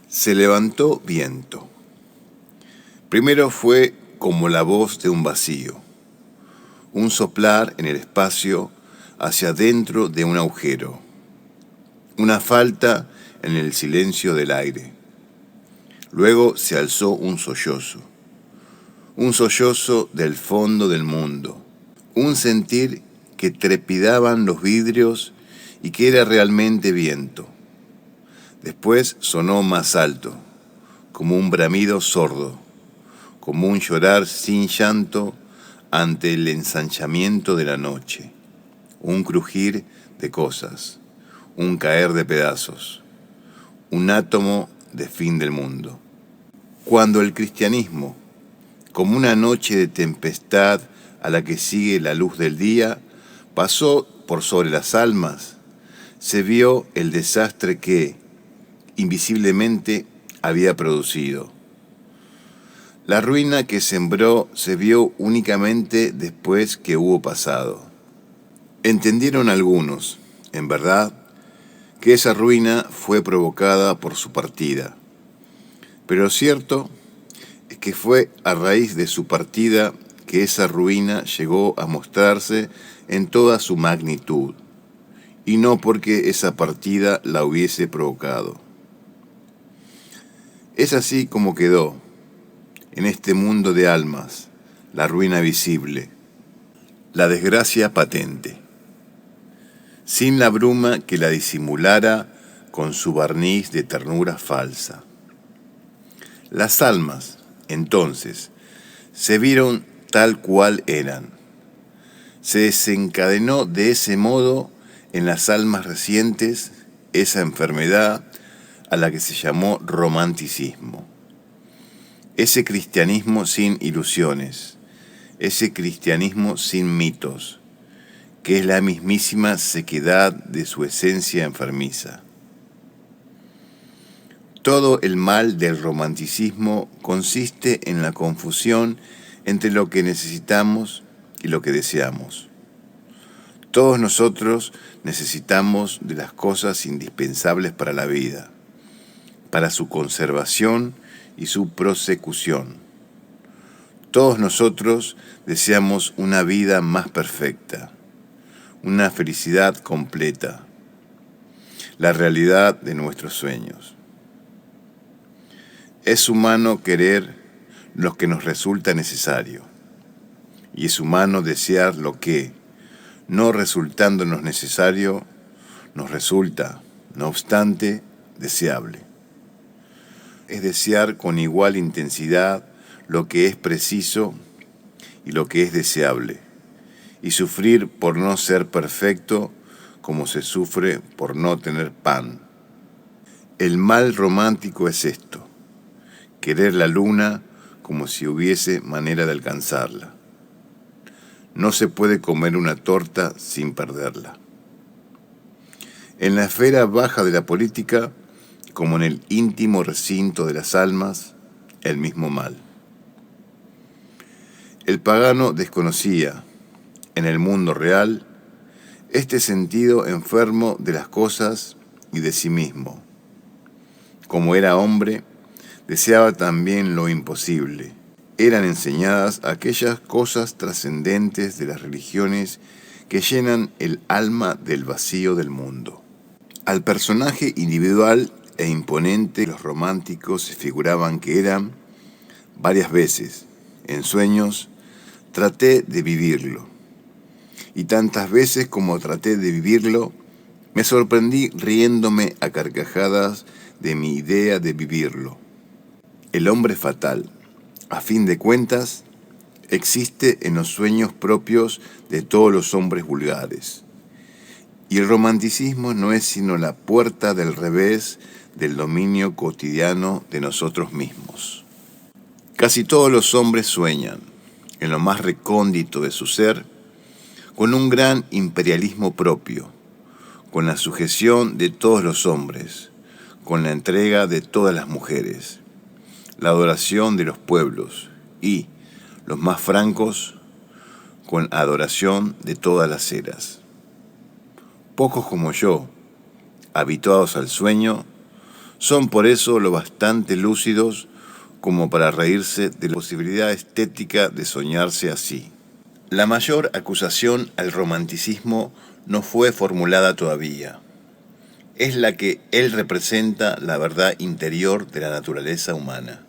Se levantó viento. Primero fue como la voz de un vacío, un soplar en el espacio hacia dentro de un agujero, una falta en el silencio del aire. Luego se alzó un sollozo del fondo del mundo, un sentir que trepidaban los vidrios y que era realmente viento. Después sonó más alto, como un bramido sordo, como un llorar sin llanto ante el ensanchamiento de la noche, un crujir de cosas, un caer de pedazos, un átomo de fin del mundo. Cuando el cristianismo, como una noche de tempestad a la que sigue la luz del día, pasó por sobre las almas, se vio el desastre que, invisiblemente, había producido. La ruina que sembró se vio únicamente después que hubo pasado. Entendieron algunos, en verdad, que esa ruina fue provocada por su partida. Pero lo cierto es que fue a raíz de su partida que esa ruina llegó a mostrarse en toda su magnitud, y no porque esa partida la hubiese provocado. Es así como quedó, en este mundo de almas, la ruina visible, la desgracia patente, sin la bruma que la disimulara con su barniz de ternura falsa. Las almas, entonces, se vieron tal cual eran. Se desencadenó de ese modo en las almas recientes esa enfermedad a la que se llamó romanticismo. Ese cristianismo sin ilusiones, ese cristianismo sin mitos, que es la mismísima sequedad de su esencia enfermiza. Todo el mal del romanticismo consiste en la confusión entre lo que necesitamos y lo que deseamos. Todos nosotros necesitamos de las cosas indispensables para la vida, para su conservación y su prosecución. Todos nosotros deseamos una vida más perfecta, una felicidad completa, la realidad de nuestros sueños. Es humano querer lo que nos resulta necesario, y es humano desear lo que, no resultándonos necesario, nos resulta, no obstante, deseable. Es desear con igual intensidad lo que es preciso y lo que es deseable, y sufrir por no ser perfecto como se sufre por no tener pan. El mal romántico es esto: querer la luna como si hubiese manera de alcanzarla. No se puede comer una torta sin perderla. En la esfera baja de la política, como en el íntimo recinto de las almas, el mismo mal. El pagano desconocía, en el mundo real, este sentido enfermo de las cosas y de sí mismo. Como era hombre, deseaba también lo imposible. Eran enseñadas aquellas cosas trascendentes de las religiones que llenan el alma del vacío del mundo. Al personaje individual e imponente los románticos se figuraban que eran, varias veces, en sueños, traté de vivirlo. Y tantas veces como traté de vivirlo, me sorprendí riéndome a carcajadas de mi idea de vivirlo. El hombre fatal, a fin de cuentas, existe en los sueños propios de todos los hombres vulgares. Y el romanticismo no es sino la puerta del revés del dominio cotidiano de nosotros mismos. Casi todos los hombres sueñan, en lo más recóndito de su ser, con un gran imperialismo propio, con la sujeción de todos los hombres, con la entrega de todas las mujeres, la adoración de los pueblos y, los más francos, con adoración de todas las eras. Pocos como yo, habituados al sueño, Son por eso lo bastante lúcidos como para reírse de la posibilidad estética de soñarse así. La mayor acusación al romanticismo no fue formulada todavía. Es la que él representa la verdad interior de la naturaleza humana.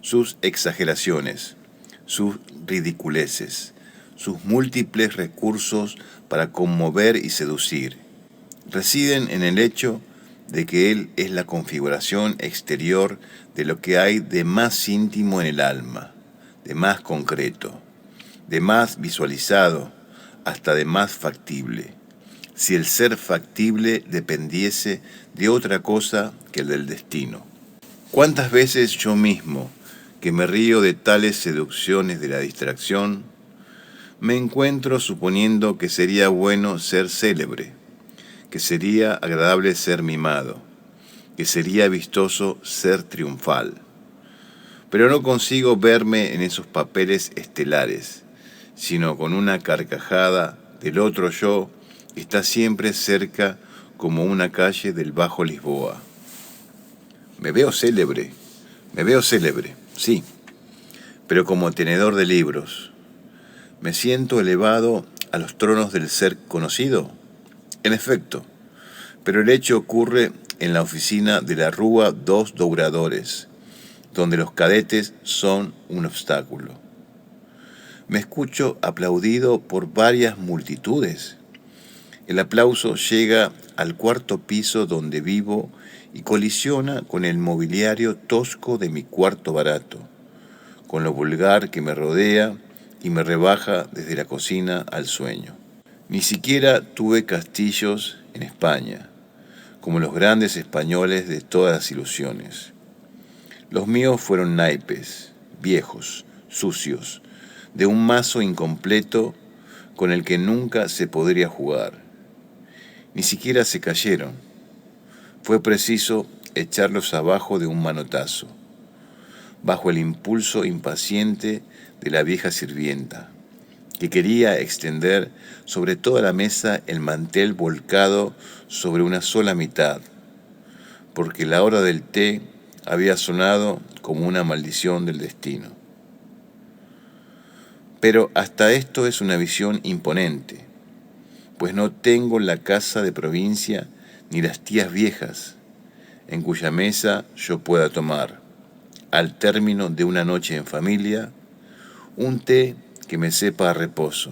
Sus exageraciones, sus ridiculeces, sus múltiples recursos para conmover y seducir, residen en el hecho de que él es la configuración exterior de lo que hay de más íntimo en el alma, de más concreto, de más visualizado, hasta de más factible, si el ser factible dependiese de otra cosa que el del destino. ¿Cuántas veces yo mismo, que me río de tales seducciones de la distracción, me encuentro suponiendo que sería bueno ser célebre, que sería agradable ser mimado, que sería vistoso ser triunfal? Pero no consigo verme en esos papeles estelares, sino con una carcajada del otro yo que está siempre cerca como una calle del Bajo Lisboa. Me veo célebre, sí, pero como tenedor de libros. ¿Me siento elevado a los tronos del ser conocido? En efecto, pero el hecho ocurre en la oficina de la Rúa dos Douradores, donde los cadetes son un obstáculo. Me escucho aplaudido por varias multitudes. El aplauso llega al cuarto piso donde vivo y colisiona con el mobiliario tosco de mi cuarto barato, con lo vulgar que me rodea y me rebaja desde la cocina al sueño. Ni siquiera tuve castillos en España, como los grandes españoles de todas las ilusiones. Los míos fueron naipes, viejos, sucios, de un mazo incompleto con el que nunca se podría jugar. Ni siquiera se cayeron. Fue preciso echarlos abajo de un manotazo, bajo el impulso impaciente de la vieja sirvienta, que quería extender sobre toda la mesa el mantel volcado sobre una sola mitad, porque la hora del té había sonado como una maldición del destino. Pero hasta esto es una visión imponente, pues no tengo la casa de provincia ni las tías viejas, en cuya mesa yo pueda tomar, al término de una noche en familia, un té que me sepa a reposo.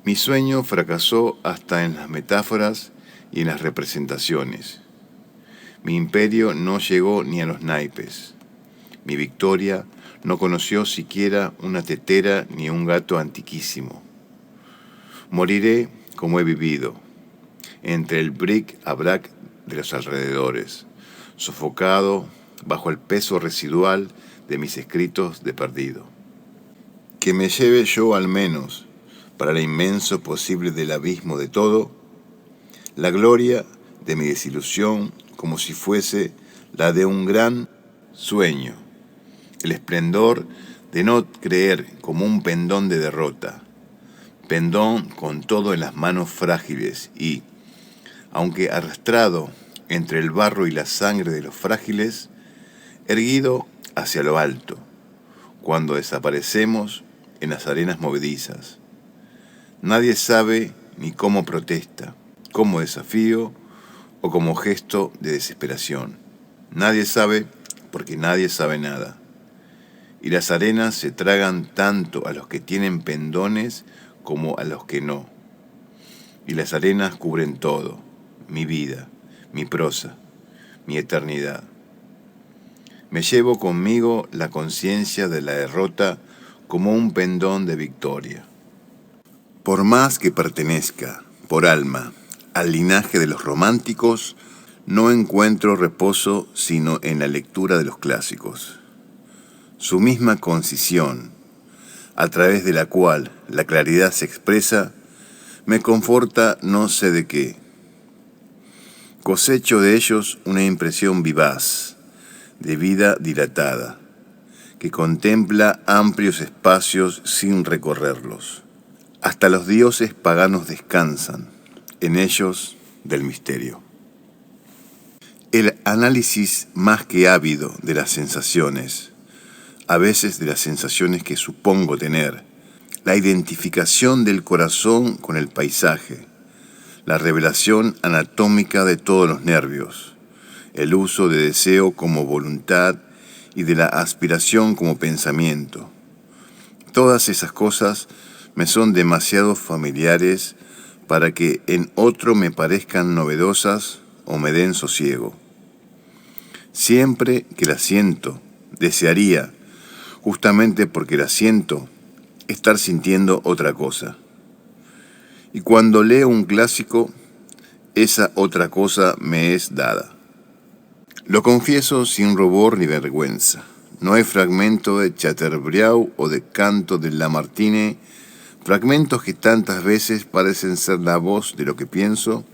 Mi sueño fracasó hasta en las metáforas y en las representaciones. Mi imperio no llegó ni a los naipes. Mi victoria no conoció siquiera una tetera ni un gato antiquísimo. Moriré como he vivido, entre el bric-a-brac de los alrededores, sofocado bajo el peso residual de mis escritos de perdido. Que me lleve yo al menos, para el inmenso posible del abismo de todo, la gloria de mi desilusión como si fuese la de un gran sueño, el esplendor de no creer como un pendón de derrota, pendón con todo en las manos frágiles y, aunque arrastrado entre el barro y la sangre de los frágiles, erguido hacia lo alto, cuando desaparecemos en las arenas movedizas. Nadie sabe ni cómo protesta, como desafío o como gesto de desesperación. Nadie sabe porque nadie sabe nada. Y las arenas se tragan tanto a los que tienen pendones como a los que no. Y las arenas cubren todo, mi vida, mi prosa, mi eternidad. Me llevo conmigo la conciencia de la derrota como un pendón de victoria. Por más que pertenezca, por alma, al linaje de los románticos, no encuentro reposo sino en la lectura de los clásicos. Su misma concisión, a través de la cual la claridad se expresa, me conforta no sé de qué. Cosecho de ellos una impresión vivaz, de vida dilatada, que contempla amplios espacios sin recorrerlos. Hasta los dioses paganos descansan, en ellos del misterio. el análisis más que ávido de las sensaciones, a veces de las sensaciones que supongo tener, la identificación del corazón con el paisaje, la revelación anatómica de todos los nervios, el uso de deseo como voluntad y de la aspiración como pensamiento. Todas esas cosas me son demasiado familiares para que en otro me parezcan novedosas o me den sosiego. Siempre que las siento, desearía, justamente porque las siento, estar sintiendo otra cosa. Y cuando leo un clásico, esa otra cosa me es dada. Lo confieso sin rubor ni vergüenza. No hay fragmento de Chateaubriand o de canto de Lamartine, fragmentos que tantas veces parecen ser la voz de lo que pienso,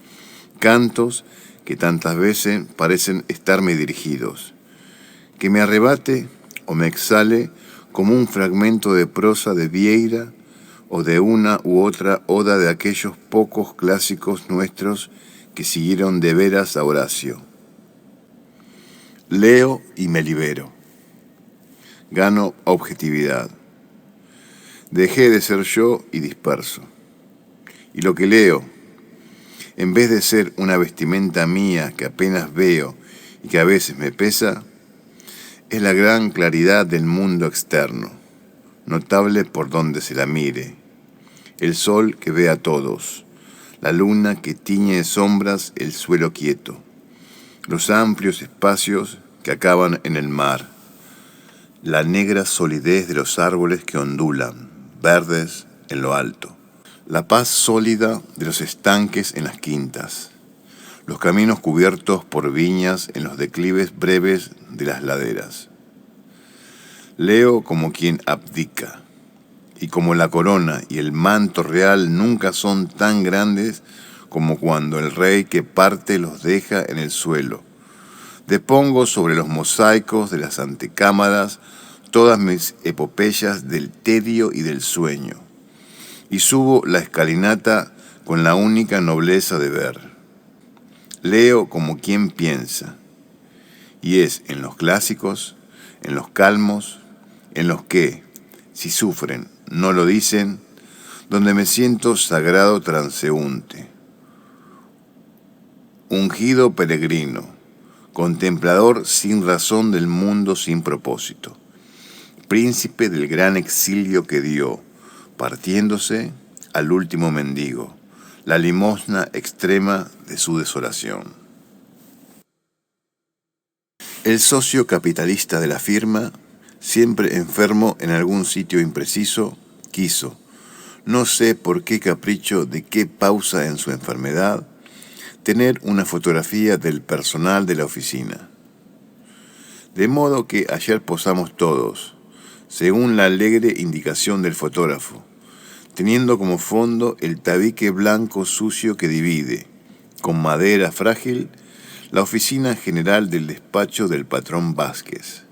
cantos que tantas veces parecen estarme dirigidos, que me arrebate o me exhale como un fragmento de prosa de Vieira o de una u otra oda de aquellos pocos clásicos nuestros que siguieron de veras a Horacio. Leo y me libero. Gano objetividad. Dejé de ser yo y disperso. Y lo que leo, en vez de ser una vestimenta mía que apenas veo y que a veces me pesa, es la gran claridad del mundo externo, notable por donde se la mire, el sol que ve a todos, la luna que tiñe de sombras el suelo quieto, los amplios espacios que acaban en el mar, la negra solidez de los árboles que ondulan, verdes en lo alto, la paz sólida de los estanques en las quintas, los caminos cubiertos por viñas en los declives breves de las laderas. Leo como quien abdica, y como la corona y el manto real nunca son tan grandes como cuando el rey que parte los deja en el suelo, depongo sobre los mosaicos de las antecámaras todas mis epopeyas del tedio y del sueño, y subo la escalinata con la única nobleza de ver. Leo como quien piensa, y es en los clásicos, en los calmos, en los que, si sufren, no lo dicen, donde me siento sagrado transeúnte, ungido peregrino, contemplador sin razón del mundo sin propósito, príncipe del gran exilio que dio, partiéndose al último mendigo, la limosna extrema de su desolación. El socio capitalista de la firma, siempre enfermo en algún sitio impreciso, quiso, no sé por qué capricho de qué pausa en su enfermedad, tener una fotografía del personal de la oficina. De modo que ayer posamos todos, según la alegre indicación del fotógrafo, teniendo como fondo el tabique blanco sucio que divide, con madera frágil, la oficina general del despacho del patrón Vázquez.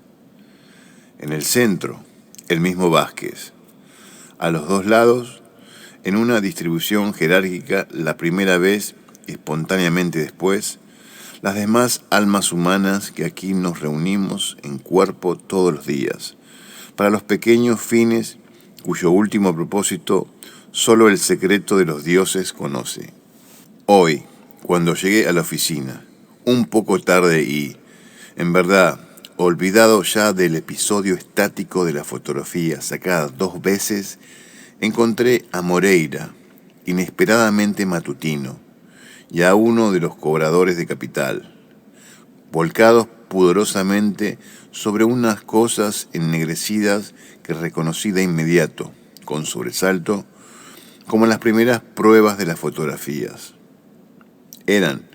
En el centro, el mismo Vázquez. A los dos lados, en una distribución jerárquica, la primera vez, espontáneamente después, las demás almas humanas que aquí nos reunimos en cuerpo todos los días, para los pequeños fines cuyo último propósito solo el secreto de los dioses conoce. Hoy, cuando llegué a la oficina, un poco tarde y, en verdad, olvidado ya del episodio estático de la fotografía sacada 2 veces, encontré a Moreira, inesperadamente matutino, y a uno de los cobradores de capital, volcados pudorosamente sobre unas cosas ennegrecidas que reconocí de inmediato, con sobresalto, como las primeras pruebas de las fotografías. Eran,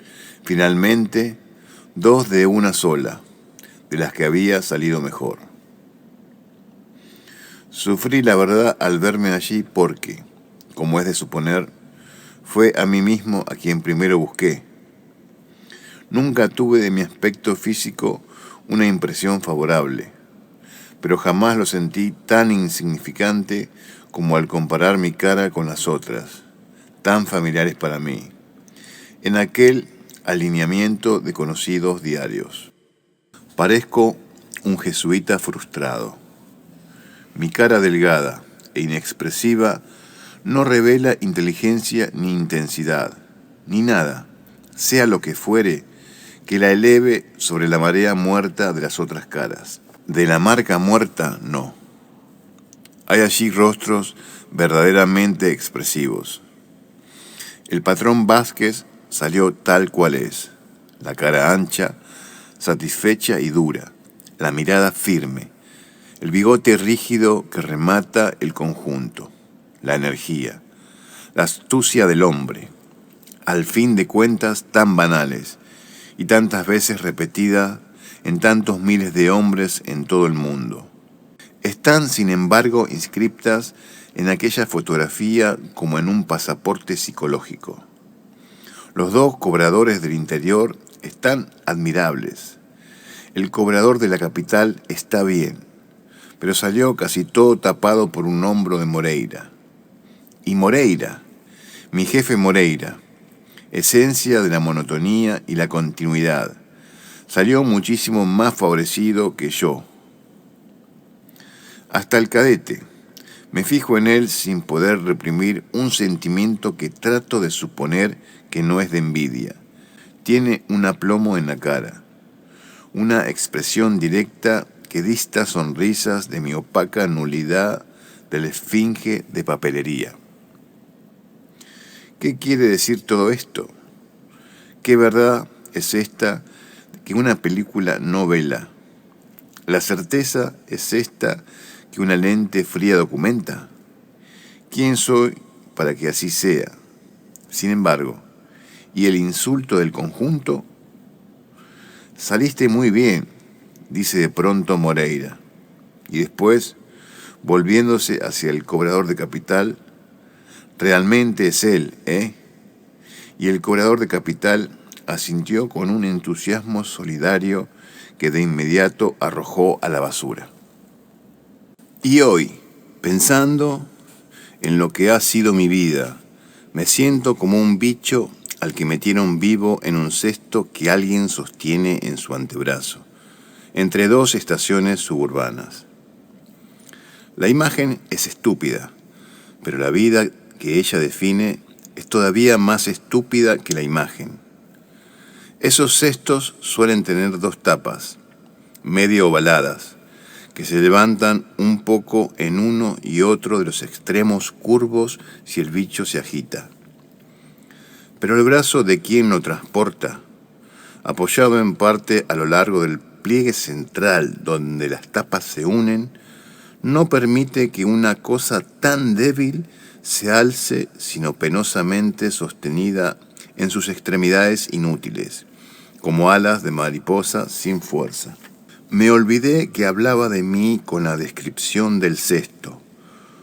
finalmente, 2 de una sola, de las que había salido mejor. Sufrí la verdad al verme allí porque, como es de suponer, fue a mí mismo a quien primero busqué. Nunca tuve de mi aspecto físico una impresión favorable, pero jamás lo sentí tan insignificante como al comparar mi cara con las otras, tan familiares para mí. En aquel Alineamiento de conocidos diarios. Parezco un jesuita frustrado. Mi cara delgada e inexpresiva no revela inteligencia ni intensidad, ni nada, sea lo que fuere, que la eleve sobre la marea muerta de las otras caras. De la marca muerta, no. Hay allí rostros verdaderamente expresivos. El patrón Vázquez salió tal cual es, la cara ancha, satisfecha y dura, la mirada firme, el bigote rígido que remata el conjunto, la energía, la astucia del hombre, al fin de cuentas tan banales y tantas veces repetidas en tantos miles de hombres en todo el mundo. Están, sin embargo, inscriptas en aquella fotografía como en un pasaporte psicológico. Los dos cobradores del interior están admirables. El cobrador de la capital está bien, pero salió casi todo tapado por un hombro de Moreira. Y Moreira, mi jefe Moreira, esencia de la monotonía y la continuidad, salió muchísimo más favorecido que yo. Hasta el cadete. Me fijo en él sin poder reprimir un sentimiento que trato de suponer que no es de envidia. Tiene un aplomo en la cara, una expresión directa que dista sonrisas de mi opaca nulidad de la esfinge de papelería. ¿Qué quiere decir todo esto? ¿Qué verdad es esta que una película no vela? ¿La certeza es esta que una lente fría documenta? ¿Quién soy para que así sea? Sin embargo, ¿y el insulto del conjunto? Saliste muy bien, dice de pronto Moreira, y después, volviéndose hacia el cobrador de capital, realmente es él, ¿eh? Y el cobrador de capital asintió con un entusiasmo solidario que de inmediato arrojó a la basura. Y hoy, pensando en lo que ha sido mi vida, me siento como un bicho al que metieron vivo en un cesto que alguien sostiene en su antebrazo, entre dos estaciones suburbanas. La imagen es estúpida, pero la vida que ella define es todavía más estúpida que la imagen. Esos cestos suelen tener dos tapas, medio ovaladas, que se levantan un poco en uno y otro de los extremos curvos si el bicho se agita. Pero el brazo de quien lo transporta, apoyado en parte a lo largo del pliegue central donde las tapas se unen, no permite que una cosa tan débil se alce sino penosamente sostenida en sus extremidades inútiles, como alas de mariposa sin fuerza. Me olvidé que hablaba de mí con la descripción del cesto.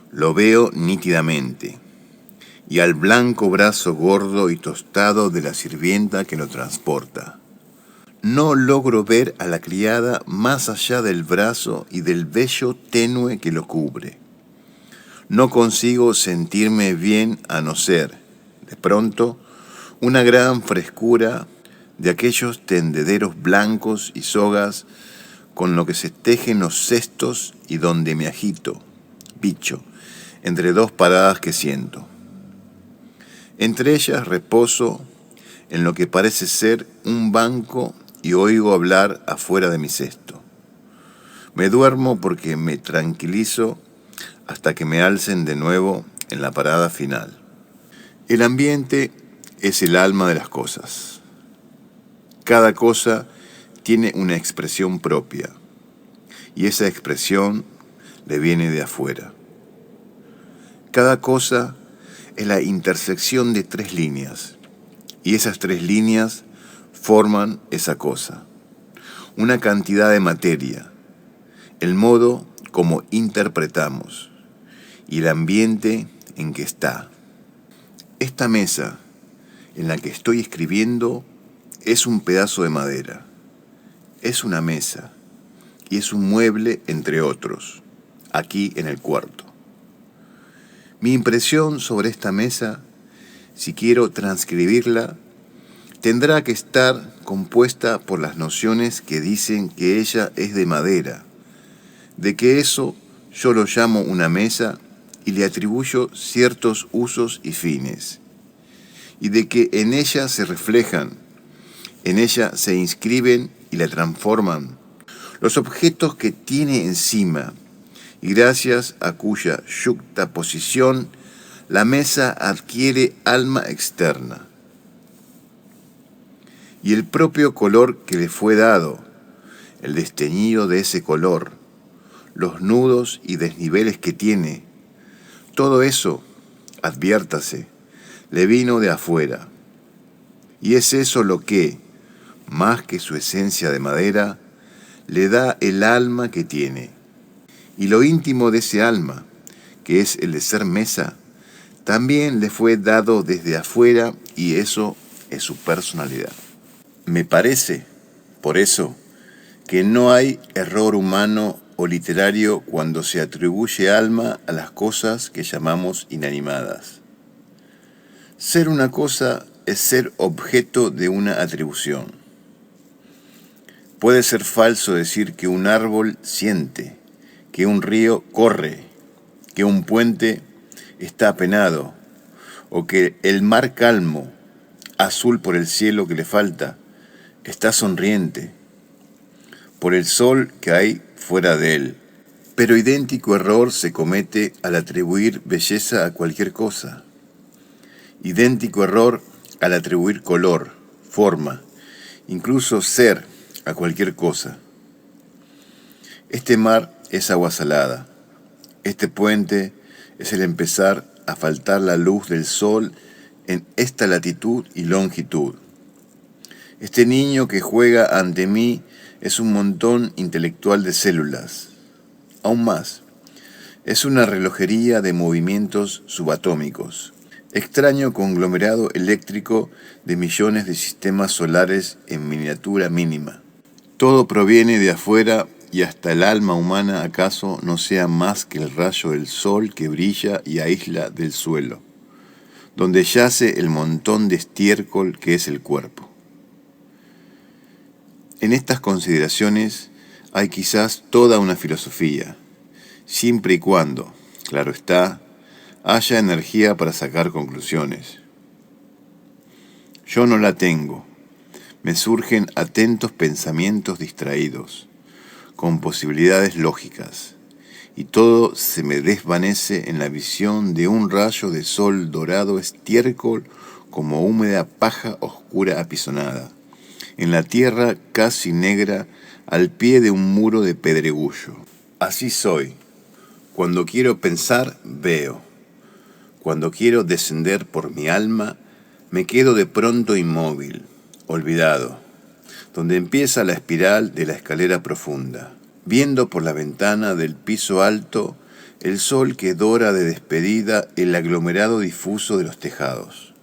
Lo veo nítidamente. Y al blanco brazo gordo y tostado de la sirvienta que lo transporta. No logro ver a la criada más allá del brazo y del vello tenue que lo cubre. No consigo sentirme bien a no ser, de pronto, una gran frescura de aquellos tendederos blancos y sogas con lo que se tejen los cestos y donde me agito, bicho, entre dos paradas que siento. Entre ellas reposo en lo que parece ser un banco y oigo hablar afuera de mi cesto. Me duermo porque me tranquilizo hasta que me alcen de nuevo en la parada final. El ambiente es el alma de las cosas. Cada cosa tiene una expresión propia y esa expresión le viene de afuera. Cada cosa es la intersección de tres líneas y esas tres líneas forman esa cosa. Una cantidad de materia, el modo como interpretamos y el ambiente en que está. Esta mesa en la que estoy escribiendo es un pedazo de madera, es una mesa y es un mueble entre otros, aquí en el cuarto. Mi impresión sobre esta mesa, si quiero transcribirla, tendrá que estar compuesta por las nociones que dicen que ella es de madera, de que eso yo lo llamo una mesa y le atribuyo ciertos usos y fines, y de que en ella se reflejan, en ella se inscriben y la transforman los objetos que tiene encima, y gracias a cuya yuxtaposición la mesa adquiere alma externa. Y el propio color que le fue dado, el desteñido de ese color, los nudos y desniveles que tiene, todo eso, adviértase, le vino de afuera. Y es eso lo que, más que su esencia de madera, le da el alma que tiene. Y lo íntimo de ese alma, que es el de ser mesa, también le fue dado desde afuera, y eso es su personalidad. Me parece, por eso, que no hay error humano o literario cuando se atribuye alma a las cosas que llamamos inanimadas. Ser una cosa es ser objeto de una atribución. Puede ser falso decir que un árbol siente, que un río corre, que un puente está apenado, o que el mar calmo, azul por el cielo que le falta, está sonriente, por el sol que hay fuera de él. Pero idéntico error se comete al atribuir belleza a cualquier cosa. Idéntico error al atribuir color, forma, incluso ser a cualquier cosa. Este mar es agua salada. Este puente es el empezar a faltar la luz del sol en esta latitud y longitud. Este niño que juega ante mí es un montón intelectual de células. Aún más, es una relojería de movimientos subatómicos, extraño conglomerado eléctrico de millones de sistemas solares en miniatura mínima. Todo proviene de afuera y hasta el alma humana acaso no sea más que el rayo del sol que brilla y aísla del suelo, donde yace el montón de estiércol que es el cuerpo. En estas consideraciones hay quizás toda una filosofía, siempre y cuando, claro está, haya energía para sacar conclusiones. Yo no la tengo. Me surgen atentos pensamientos distraídos, con posibilidades lógicas, y todo se me desvanece en la visión de un rayo de sol dorado estiércol como húmeda paja oscura apisonada, en la tierra casi negra al pie de un muro de pedregullo. Así soy. Cuando quiero pensar, veo. Cuando quiero descender por mi alma, me quedo de pronto inmóvil, olvidado, donde empieza la espiral de la escalera profunda, viendo por la ventana del piso alto el sol que dora de despedida el aglomerado difuso de los tejados.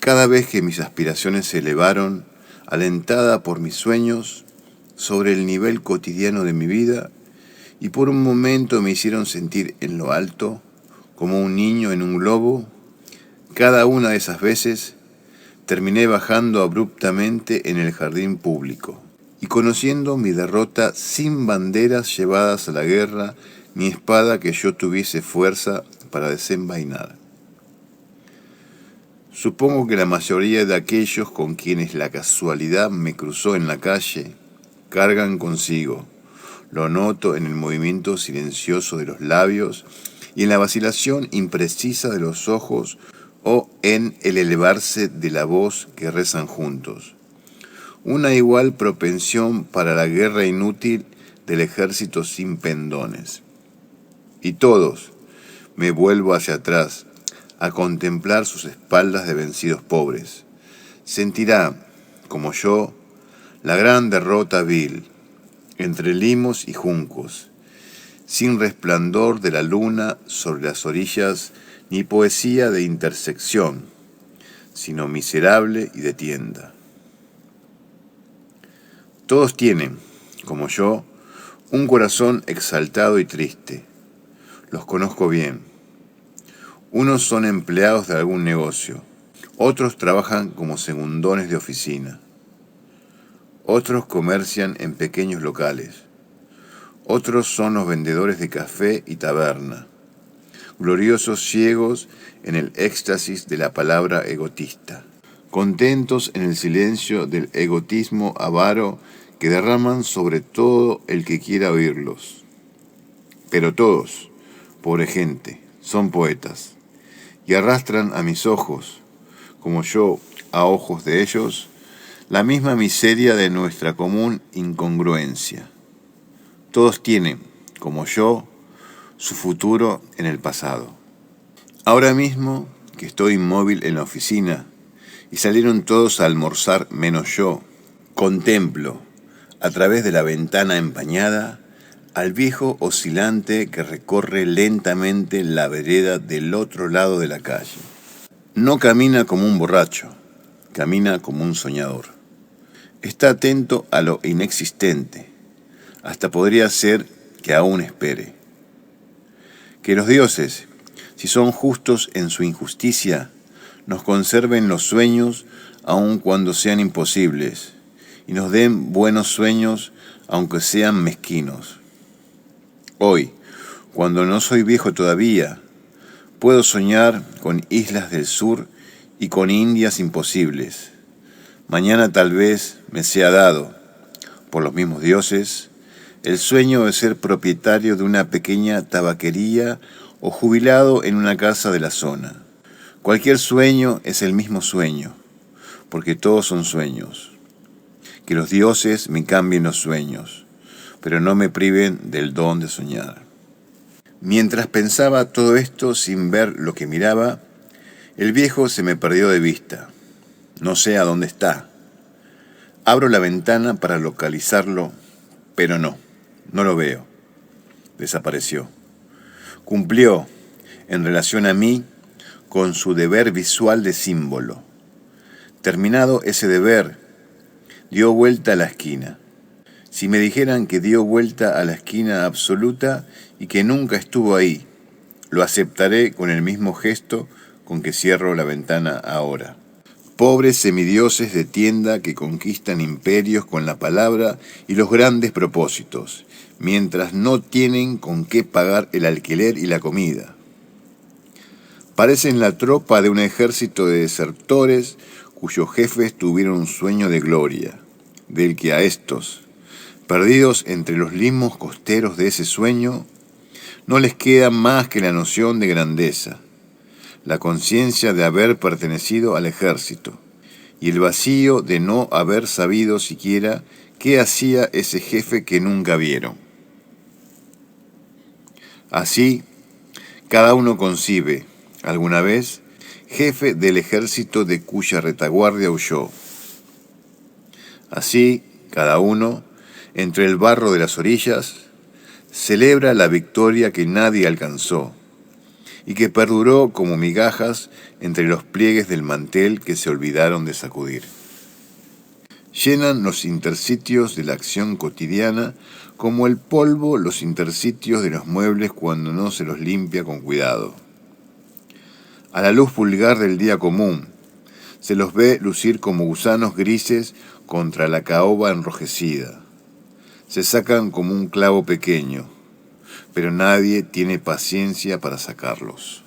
Cada vez que mis aspiraciones se elevaron, alentada por mis sueños, sobre el nivel cotidiano de mi vida, y por un momento me hicieron sentir en lo alto, como un niño en un globo, cada una de esas veces terminé bajando abruptamente en el jardín público, y conociendo mi derrota sin banderas llevadas a la guerra, ni espada que yo tuviese fuerza para desenvainar. Supongo que la mayoría de aquellos con quienes la casualidad me cruzó en la calle cargan consigo. Lo noto en el movimiento silencioso de los labios y en la vacilación imprecisa de los ojos o en el elevarse de la voz que rezan juntos. Una igual propensión para la guerra inútil del ejército sin pendones. Y todos, me vuelvo hacia atrás, a contemplar sus espaldas de vencidos pobres. Sentirá, como yo, la gran derrota vil, entre limos y juncos, sin resplandor de la luna sobre las orillas, ni poesía de intersección, sino miserable y de tienda. Todos tienen, como yo, un corazón exaltado y triste. Los conozco bien. Unos son empleados de algún negocio, otros trabajan como segundones de oficina, otros comercian en pequeños locales, otros son los vendedores de café y taberna, gloriosos ciegos en el éxtasis de la palabra egotista, contentos en el silencio del egotismo avaro que derraman sobre todo el que quiera oírlos. Pero todos, pobre gente, son poetas, y arrastran a mis ojos, como yo a ojos de ellos, la misma miseria de nuestra común incongruencia. Todos tienen, como yo, su futuro en el pasado. Ahora mismo, que estoy inmóvil en la oficina, y salieron todos a almorzar menos yo, contemplo, a través de la ventana empañada, al viejo oscilante que recorre lentamente la vereda del otro lado de la calle. No camina como un borracho, camina como un soñador. Está atento a lo inexistente, hasta podría ser que aún espere. Que los dioses, si son justos en su injusticia, nos conserven los sueños aun cuando sean imposibles, y nos den buenos sueños aunque sean mezquinos. Hoy, cuando no soy viejo todavía, puedo soñar con islas del sur y con Indias imposibles. Mañana tal vez me sea dado, por los mismos dioses, el sueño de ser propietario de una pequeña tabaquería o jubilado en una casa de la zona. Cualquier sueño es el mismo sueño, porque todos son sueños. Que los dioses me cambien los sueños, pero no me priven del don de soñar. Mientras pensaba todo esto sin ver lo que miraba, el viejo se me perdió de vista. No sé a dónde está. Abro la ventana para localizarlo, pero no lo veo. Desapareció. Cumplió, en relación a mí, con su deber visual de símbolo. Terminado ese deber, dio vuelta a la esquina. Si me dijeran que dio vuelta a la esquina absoluta y que nunca estuvo ahí, lo aceptaré con el mismo gesto con que cierro la ventana ahora. Pobres semidioses de tienda que conquistan imperios con la palabra y los grandes propósitos, mientras no tienen con qué pagar el alquiler y la comida. Parecen la tropa de un ejército de desertores cuyos jefes tuvieron un sueño de gloria, del que a estos, perdidos entre los limos costeros de ese sueño, no les queda más que la noción de grandeza, la conciencia de haber pertenecido al ejército, y el vacío de no haber sabido siquiera qué hacía ese jefe que nunca vieron. Así, cada uno concibe, alguna vez, jefe del ejército de cuya retaguardia huyó. Así, cada uno, entre el barro de las orillas, celebra la victoria que nadie alcanzó y que perduró como migajas entre los pliegues del mantel que se olvidaron de sacudir. Llenan los intersitios de la acción cotidiana como el polvo los intersitios de los muebles cuando no se los limpia con cuidado. A la luz vulgar del día común, se los ve lucir como gusanos grises contra la caoba enrojecida. Se sacan como un clavo pequeño, pero nadie tiene paciencia para sacarlos.